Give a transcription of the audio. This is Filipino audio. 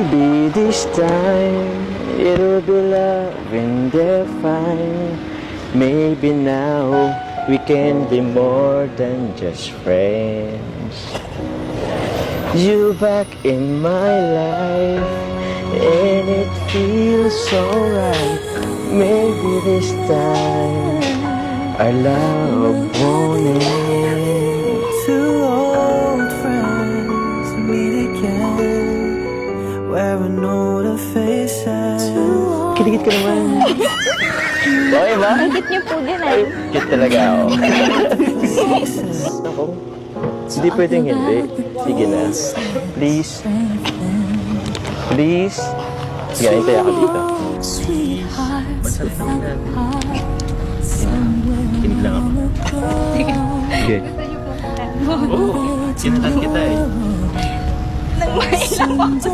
Maybe this time it'll be love and they're fine. Maybe now we can be more than just friends. You back in my life and it feels so right. Maybe this time our love won't end. Two old friends meet again, wearing older faces. Kiligit ka naman. Okay ba? Higit niyo po din eh. Cute talaga ako. Ako, hindi pwedeng hindi. Sige na. Please. Please. Sige, hintay ako dito. Masarap naman natin. Kinig lang ako. Sige. Oo, kinatan kita eh. Nang mailang ako.